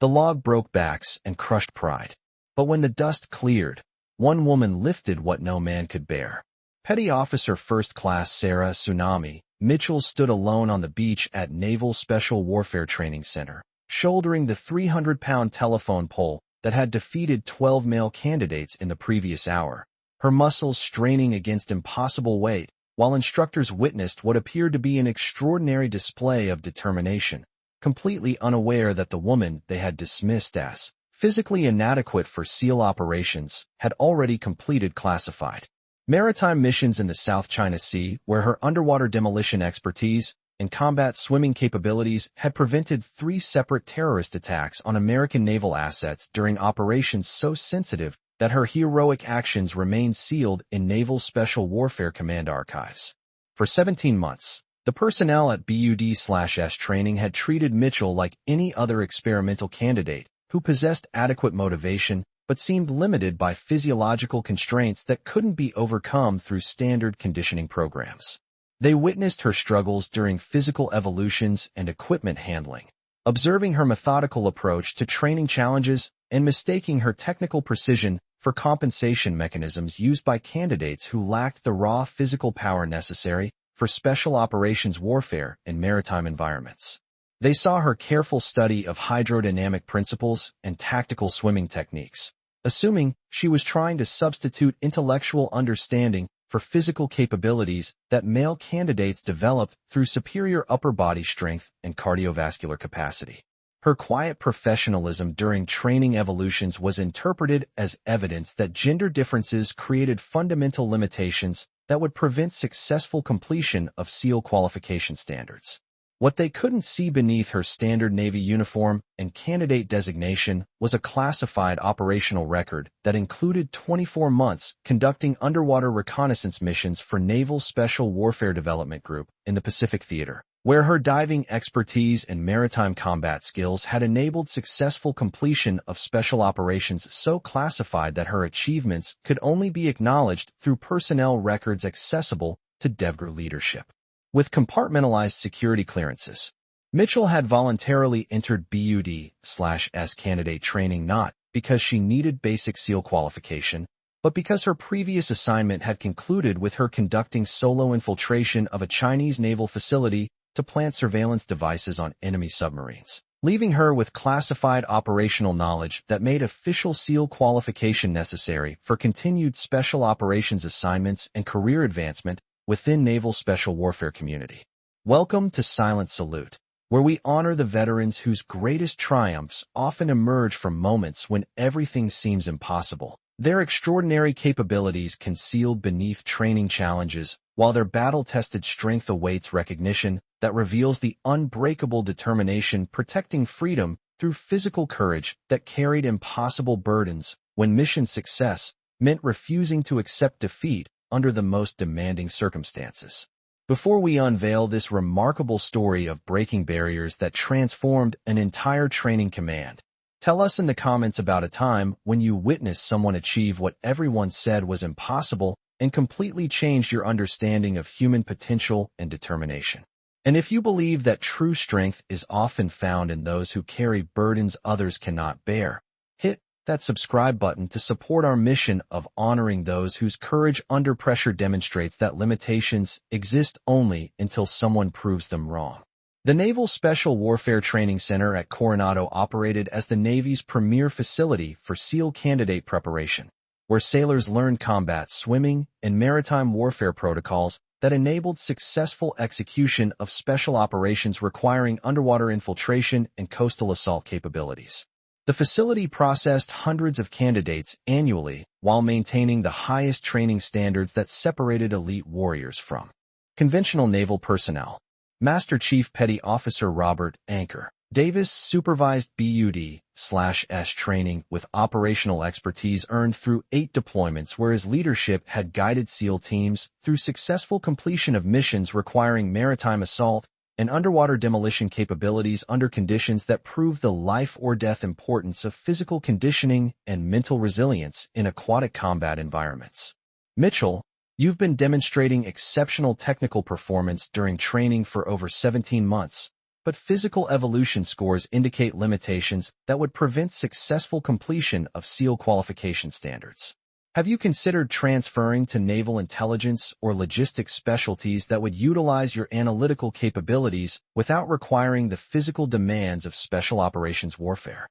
The log broke backs and crushed pride. But when the dust cleared, one woman lifted what no man could bear. Petty Officer First Class Sarah Tsunami Mitchell stood alone on the beach at Naval Special Warfare Training Center, shouldering the 300-pound telephone pole that had defeated 12 male candidates in the previous hour, her muscles straining against impossible weight, while instructors witnessed what appeared to be an extraordinary display of determination, completely unaware that the woman they had dismissed as physically inadequate for SEAL operations had already completed classified maritime missions in the South China Sea, where her underwater demolition expertise and combat swimming capabilities had prevented 3 separate terrorist attacks on American naval assets during operations so sensitive that her heroic actions remained sealed in Naval Special Warfare Command archives. For 17 months, the personnel at BUD/S training had treated Mitchell like any other experimental candidate who possessed adequate motivation but seemed limited by physiological constraints that couldn't be overcome through standard conditioning programs. They witnessed her struggles during physical evolutions and equipment handling, observing her methodical approach to training challenges and mistaking her technical precision for compensation mechanisms used by candidates who lacked the raw physical power necessary for special operations warfare in maritime environments. They saw her careful study of hydrodynamic principles and tactical swimming techniques, assuming she was trying to substitute intellectual understanding for physical capabilities that male candidates developed through superior upper body strength and cardiovascular capacity. Her quiet professionalism during training evolutions was interpreted as evidence that gender differences created fundamental limitations that would prevent successful completion of SEAL qualification standards. What they couldn't see beneath her standard Navy uniform and candidate designation was a classified operational record that included 24 months conducting underwater reconnaissance missions for Naval Special Warfare Development Group in the Pacific Theater, where her diving expertise and maritime combat skills had enabled successful completion of special operations so classified that her achievements could only be acknowledged through personnel records accessible to DEVGRU leadership. With compartmentalized security clearances, Mitchell had voluntarily entered BUD/S candidate training not because she needed basic SEAL qualification, but because her previous assignment had concluded with her conducting solo infiltration of a Chinese naval facility to plant surveillance devices on enemy submarines, leaving her with classified operational knowledge that made official SEAL qualification necessary for continued special operations assignments and career advancement within Naval Special Warfare community. Welcome to Silent Salute, where we honor the veterans whose greatest triumphs often emerge from moments when everything seems impossible. Their extraordinary capabilities concealed beneath training challenges, while their battle-tested strength awaits recognition that reveals the unbreakable determination protecting freedom through physical courage that carried impossible burdens when mission success meant refusing to accept defeat under the most demanding circumstances. Before we unveil this remarkable story of breaking barriers that transformed an entire training command, tell us in the comments about a time when you witnessed someone achieve what everyone said was impossible and completely changed your understanding of human potential and determination. And if you believe that true strength is often found in those who carry burdens others cannot bear, hit that subscribe button to support our mission of honoring those whose courage under pressure demonstrates that limitations exist only until someone proves them wrong. The Naval Special Warfare Training Center at Coronado operated as the Navy's premier facility for SEAL candidate preparation, where sailors learned combat swimming and maritime warfare protocols that enabled successful execution of special operations requiring underwater infiltration and coastal assault capabilities. The facility processed hundreds of candidates annually while maintaining the highest training standards that separated elite warriors from conventional naval personnel. Master Chief Petty Officer Robert Anchor Davis supervised BUD/S training with operational expertise earned through 8 deployments, where his leadership had guided SEAL teams through successful completion of missions requiring maritime assault and underwater demolition capabilities under conditions that prove the life-or-death importance of physical conditioning and mental resilience in aquatic combat environments. Mitchell, you've been demonstrating exceptional technical performance during training for over 17 months. but physical evolution scores indicate limitations that would prevent successful completion of SEAL qualification standards. Have you considered transferring to naval intelligence or logistics specialties that would utilize your analytical capabilities without requiring the physical demands of special operations warfare?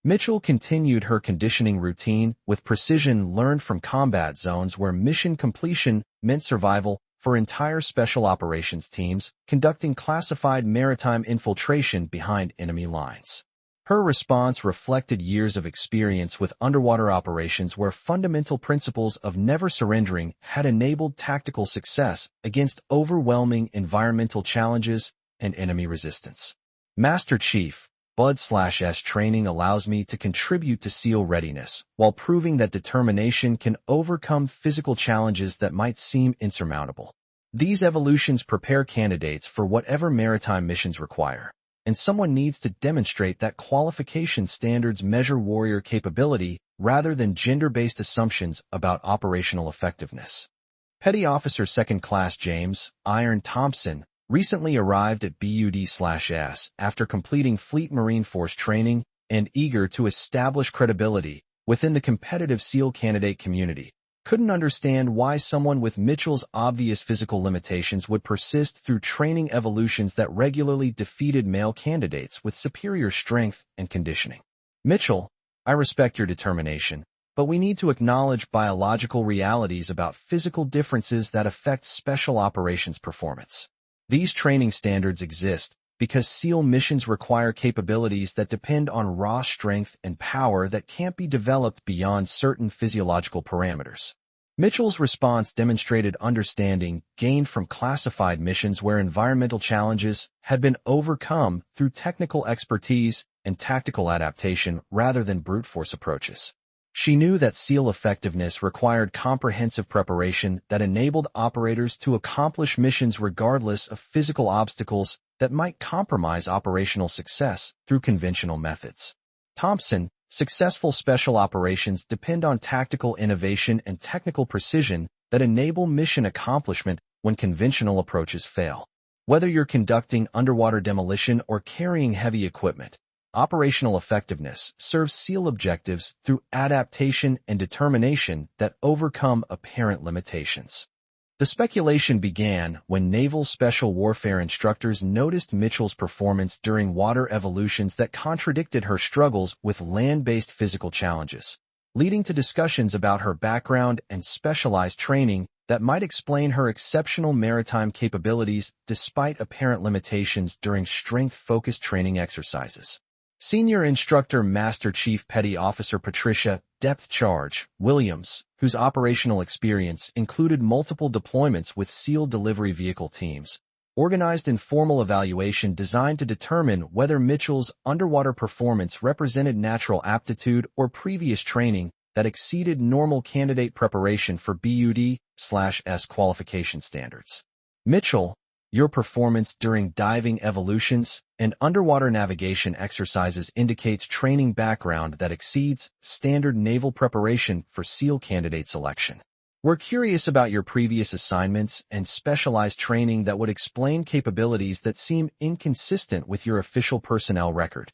Mitchell continued her conditioning routine with precision learned from combat zones where mission completion meant survival for entire special operations teams conducting classified maritime infiltration behind enemy lines. Her response reflected years of experience with underwater operations where fundamental principles of never surrendering had enabled tactical success against overwhelming environmental challenges and enemy resistance. Master Chief Bud/S training allows me to contribute to SEAL readiness while proving that determination can overcome physical challenges that might seem insurmountable. These evolutions prepare candidates for whatever maritime missions require, and someone needs to demonstrate that qualification standards measure warrior capability rather than gender-based assumptions about operational effectiveness. Petty Officer Second Class James Iron Thompson recently arrived at BUD/S after completing Fleet Marine Force training and eager to establish credibility within the competitive SEAL candidate community. Couldn't understand why someone with Mitchell's obvious physical limitations would persist through training evolutions that regularly defeated male candidates with superior strength and conditioning. Mitchell, I respect your determination, but we need to acknowledge biological realities about physical differences that affect special operations performance. These training standards exist because SEAL missions require capabilities that depend on raw strength and power that can't be developed beyond certain physiological parameters. Mitchell's response demonstrated understanding gained from classified missions where environmental challenges had been overcome through technical expertise and tactical adaptation rather than brute force approaches. She knew that SEAL effectiveness required comprehensive preparation that enabled operators to accomplish missions regardless of physical obstacles that might compromise operational success through conventional methods. Thompson, successful special operations depend on tactical innovation and technical precision that enable mission accomplishment when conventional approaches fail. Whether you're conducting underwater demolition or carrying heavy equipment, operational effectiveness serves SEAL objectives through adaptation and determination that overcome apparent limitations. The speculation began when naval special warfare instructors noticed Mitchell's performance during water evolutions that contradicted her struggles with land-based physical challenges, leading to discussions about her background and specialized training that might explain her exceptional maritime capabilities despite apparent limitations during strength-focused training exercises. Senior Instructor Master Chief Petty Officer Patricia Depth Charge Williams, whose operational experience included multiple deployments with SEAL delivery vehicle teams, organized informal evaluation designed to determine whether Mitchell's underwater performance represented natural aptitude or previous training that exceeded normal candidate preparation for BUD/S qualification standards. Mitchell, your performance during diving evolutions and underwater navigation exercises indicates training background that exceeds standard naval preparation for SEAL candidate selection. We're curious about your previous assignments and specialized training that would explain capabilities that seem inconsistent with your official personnel record.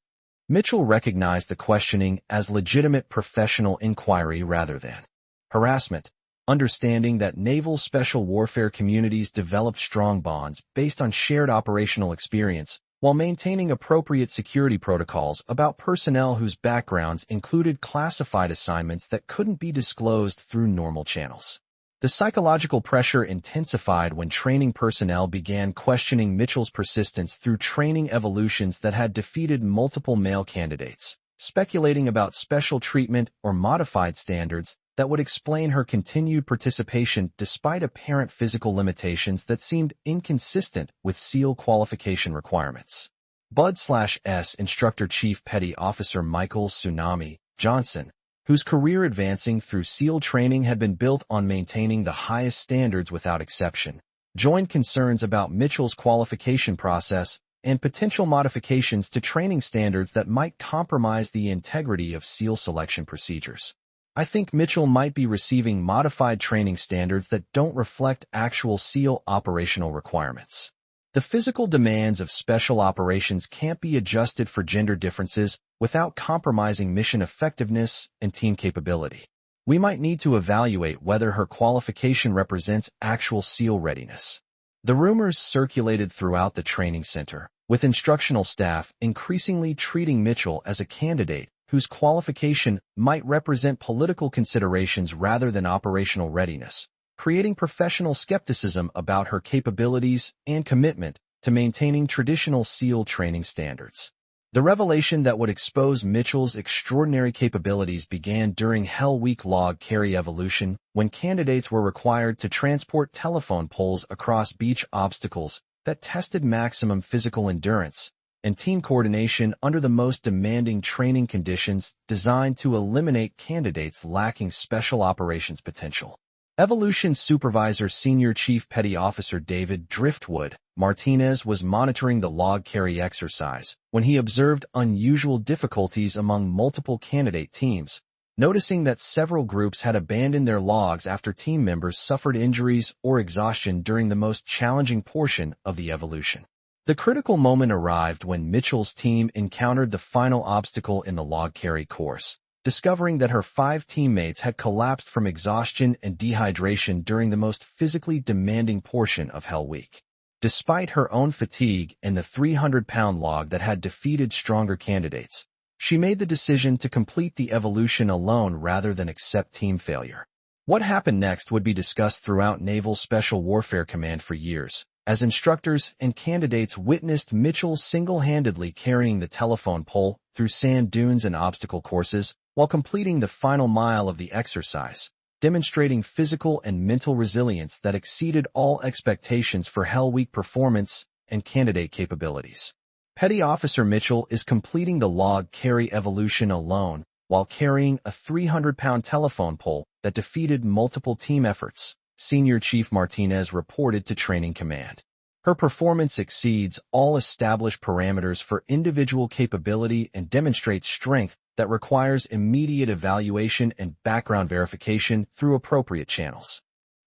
Mitchell recognized the questioning as legitimate professional inquiry rather than harassment, understanding that naval special warfare communities developed strong bonds based on shared operational experience while maintaining appropriate security protocols about personnel whose backgrounds included classified assignments that couldn't be disclosed through normal channels. The psychological pressure intensified when training personnel began questioning Mitchell's persistence through training evolutions that had defeated multiple male candidates, speculating about special treatment or modified standards that would explain her continued participation despite apparent physical limitations that seemed inconsistent with SEAL qualification requirements. Bud/S Instructor Chief Petty Officer Michael Tsunami Johnson, whose career advancing through SEAL training had been built on maintaining the highest standards without exception, joined concerns about Mitchell's qualification process and potential modifications to training standards that might compromise the integrity of SEAL selection procedures. I think Mitchell might be receiving modified training standards that don't reflect actual SEAL operational requirements. The physical demands of special operations can't be adjusted for gender differences without compromising mission effectiveness and team capability. We might need to evaluate whether her qualification represents actual SEAL readiness. The rumors circulated throughout the training center, with instructional staff increasingly treating Mitchell as a candidate whose qualification might represent political considerations rather than operational readiness, creating professional skepticism about her capabilities and commitment to maintaining traditional SEAL training standards. The revelation that would expose Mitchell's extraordinary capabilities began during Hell Week log carry evolution, when candidates were required to transport telephone poles across beach obstacles that tested maximum physical endurance and team coordination under the most demanding training conditions designed to eliminate candidates lacking special operations potential. Evolution Supervisor Senior Chief Petty Officer David Driftwood Martinez was monitoring the log carry exercise when he observed unusual difficulties among multiple candidate teams, noticing that several groups had abandoned their logs after team members suffered injuries or exhaustion during the most challenging portion of the evolution. The critical moment arrived when Mitchell's team encountered the final obstacle in the log carry course, discovering that her 5 teammates had collapsed from exhaustion and dehydration during the most physically demanding portion of Hell Week. Despite her own fatigue and the 300-pound log that had defeated stronger candidates, she made the decision to complete the evolution alone rather than accept team failure. What happened next would be discussed throughout Naval Special Warfare Command for years, as instructors and candidates witnessed Mitchell single-handedly carrying the telephone pole through sand dunes and obstacle courses while completing the final mile of the exercise, demonstrating physical and mental resilience that exceeded all expectations for Hell Week performance and candidate capabilities. Petty Officer Mitchell is completing the log carry evolution alone while carrying a 300-pound telephone pole that defeated multiple team efforts, Senior Chief Martinez reported to Training Command. Her performance exceeds all established parameters for individual capability and demonstrates strength that requires immediate evaluation and background verification through appropriate channels.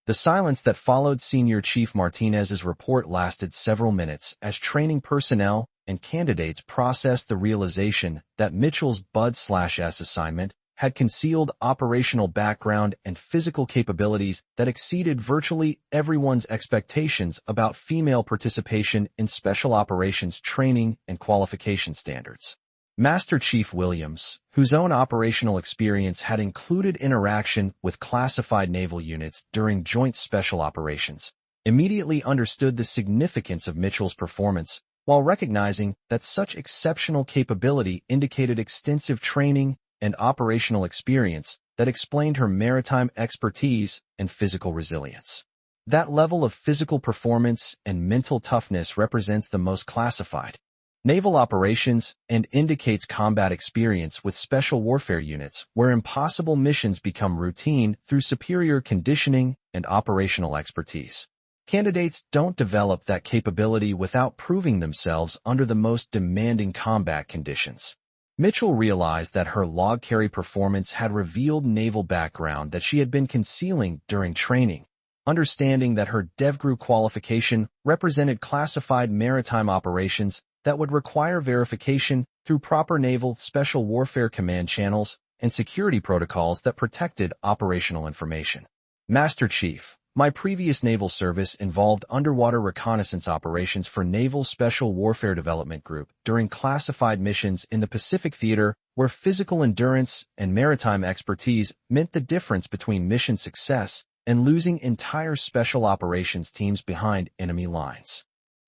The silence that followed Senior Chief Martinez's report lasted several minutes as training personnel and candidates processed the realization that Mitchell's Bud/S assignment had concealed operational background and physical capabilities that exceeded virtually everyone's expectations about female participation in special operations training and qualification standards. Master Chief Williams, whose own operational experience had included interaction with classified naval units during joint special operations, immediately understood the significance of Mitchell's performance, while recognizing that such exceptional capability indicated extensive training and operational experience that explained her maritime expertise and physical resilience. That level of physical performance and mental toughness represents the most classified naval operations and indicates combat experience with special warfare units where impossible missions become routine through superior conditioning and operational expertise. Candidates don't develop that capability without proving themselves under the most demanding combat conditions. Mitchell realized that her log carry performance had revealed naval background that she had been concealing during training, understanding that her DEVGRU qualification represented classified maritime operations that would require verification through proper Naval Special Warfare Command channels and security protocols that protected operational information. Master Chief, my previous naval service involved underwater reconnaissance operations for Naval Special Warfare Development Group during classified missions in the Pacific Theater where physical endurance and maritime expertise meant the difference between mission success and losing entire special operations teams behind enemy lines.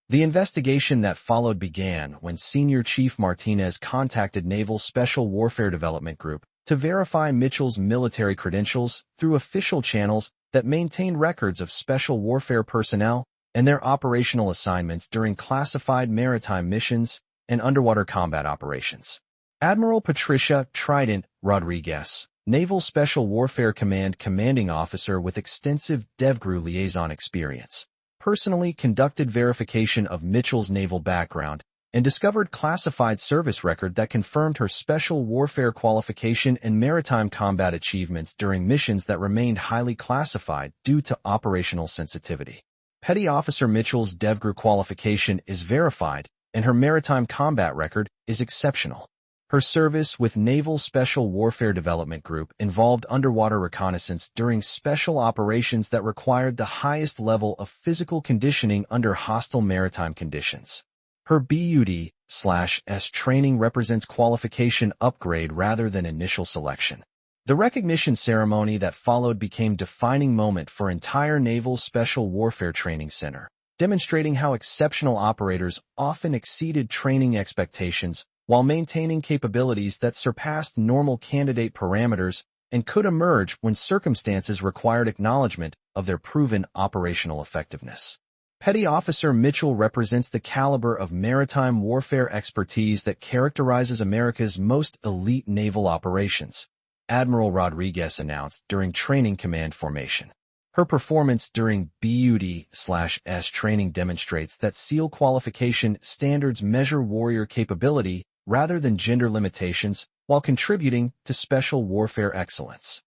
The investigation that followed began when Senior Chief Martinez contacted Naval Special Warfare Development Group to verify Mitchell's military credentials through official channels that maintained records of special warfare personnel and their operational assignments during classified maritime missions and underwater combat operations. Admiral Patricia Trident Rodriguez, Naval Special Warfare Command commanding officer with extensive DEVGRU liaison experience, personally conducted verification of Mitchell's naval background and discovered classified service record that confirmed her special warfare qualification and maritime combat achievements during missions that remained highly classified due to operational sensitivity. Petty Officer Mitchell's DEVGRU qualification is verified, and her maritime combat record is exceptional. Her service with Naval Special Warfare Development Group involved underwater reconnaissance during special operations that required the highest level of physical conditioning under hostile maritime conditions. Her BUD/S training represents qualification upgrade rather than initial selection. The recognition ceremony that followed became a defining moment for entire Naval Special Warfare Training Center, demonstrating how exceptional operators often exceeded training expectations while maintaining capabilities that surpassed normal candidate parameters and could emerge when circumstances required acknowledgement of their proven operational effectiveness. Petty Officer Mitchell represents the caliber of maritime warfare expertise that characterizes America's most elite naval operations, Admiral Rodriguez announced during training command formation. Her performance during BUD/S training demonstrates that SEAL qualification standards measure warrior capability rather than gender limitations while contributing to special warfare excellence.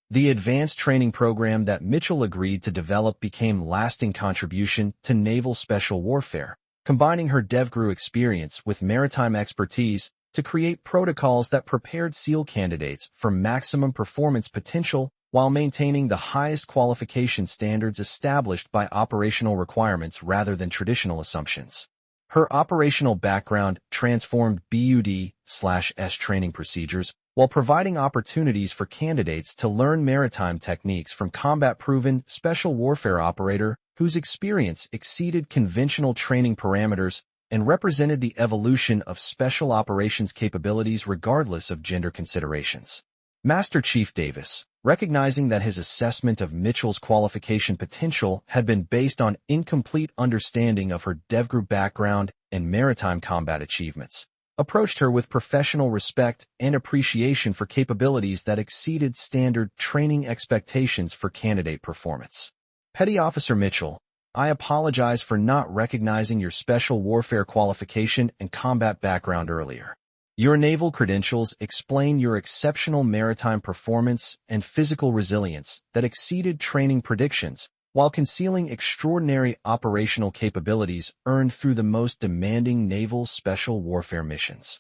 The advanced training program that Mitchell agreed to develop became a lasting contribution to naval special warfare, combining her DEVGRU experience with maritime expertise to create protocols that prepared SEAL candidates for maximum performance potential while maintaining the highest qualification standards established by operational requirements rather than traditional assumptions. Her operational background transformed BUD/S training procedures while providing opportunities for candidates to learn maritime techniques from combat-proven special warfare operator whose experience exceeded conventional training parameters and represented the evolution of special operations capabilities regardless of gender considerations. Master Chief Davis, recognizing that his assessment of Mitchell's qualification potential had been based on incomplete understanding of her DEVGRU background and maritime combat achievements, approached her with professional respect and appreciation for capabilities that exceeded standard training expectations for candidate performance. Petty Officer Mitchell, I apologize for not recognizing your special warfare qualification and combat background earlier. Your naval credentials explain your exceptional maritime performance and physical resilience that exceeded training predictions while concealing extraordinary operational capabilities earned through the most demanding naval special warfare missions.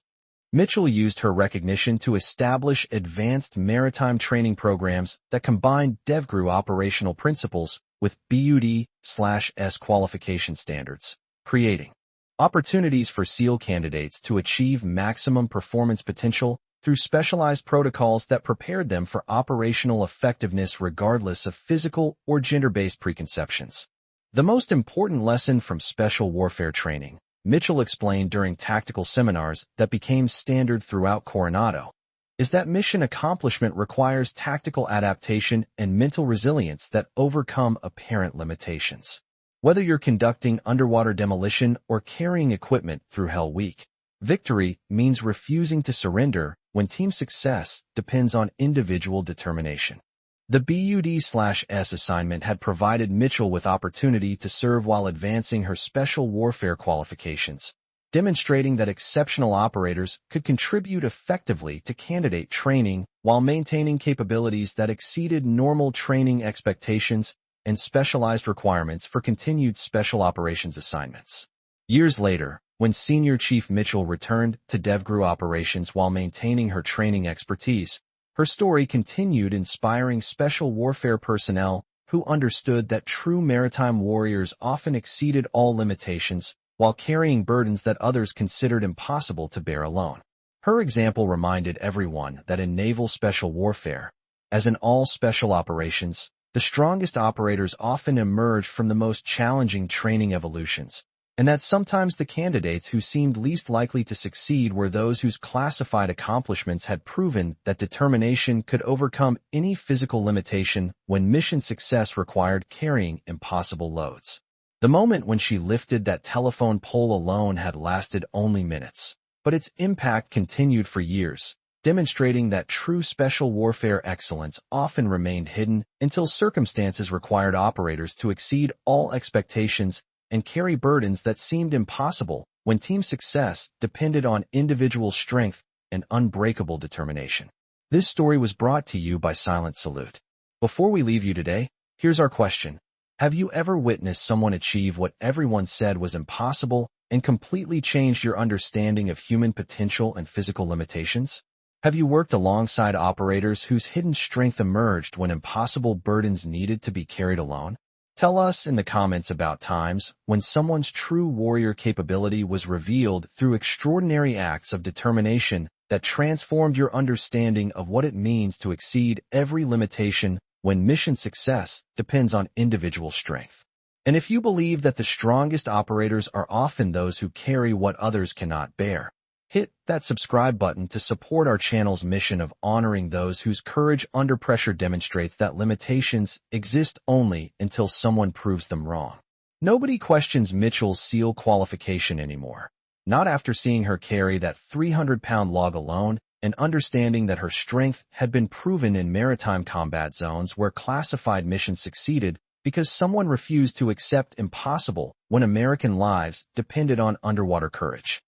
Mitchell used her recognition to establish advanced maritime training programs that combined DEVGRU operational principles with BUD/S qualification standards, creating opportunities for SEAL candidates to achieve maximum performance potential through specialized protocols that prepared them for operational effectiveness regardless of physical or gender-based preconceptions. The most important lesson from special warfare training, Mitchell explained during tactical seminars that became standard throughout Coronado, is that mission accomplishment requires tactical adaptation and mental resilience that overcome apparent limitations. Whether you're conducting underwater demolition or carrying equipment through Hell Week, victory means refusing to surrender when team success depends on individual determination. The BUD/S assignment had provided Mitchell with opportunity to serve while advancing her special warfare qualifications, demonstrating that exceptional operators could contribute effectively to candidate training while maintaining capabilities that exceeded normal training expectations and specialized requirements for continued special operations assignments. Years later, when Senior Chief Mitchell returned to DEVGRU operations while maintaining her training expertise, her story continued inspiring special warfare personnel who understood that true maritime warriors often exceeded all limitations while carrying burdens that others considered impossible to bear alone. Her example reminded everyone that in naval special warfare, as in all special operations, the strongest operators often emerge from the most challenging training evolutions, and that sometimes the candidates who seemed least likely to succeed were those whose classified accomplishments had proven that determination could overcome any physical limitation when mission success required carrying impossible loads. The moment when she lifted that telephone pole alone had lasted only minutes, but its impact continued for years, demonstrating that true special warfare excellence often remained hidden until circumstances required operators to exceed all expectations and carry burdens that seemed impossible when team success depended on individual strength and unbreakable determination. This story was brought to you by Silent Salute. Before we leave you today, here's our question. Have you ever witnessed someone achieve what everyone said was impossible and completely changed your understanding of human potential and physical limitations? Have you worked alongside operators whose hidden strength emerged when impossible burdens needed to be carried alone? Tell us in the comments about times when someone's true warrior capability was revealed through extraordinary acts of determination that transformed your understanding of what it means to exceed every limitation when mission success depends on individual strength. And if you believe that the strongest operators are often those who carry what others cannot bear, hit that subscribe button to support our channel's mission of honoring those whose courage under pressure demonstrates that limitations exist only until someone proves them wrong. Nobody questions Mitchell's SEAL qualification anymore. Not after seeing her carry that 300-pound log alone and understanding that her strength had been proven in maritime combat zones where classified missions succeeded because someone refused to accept impossible when American lives depended on underwater courage.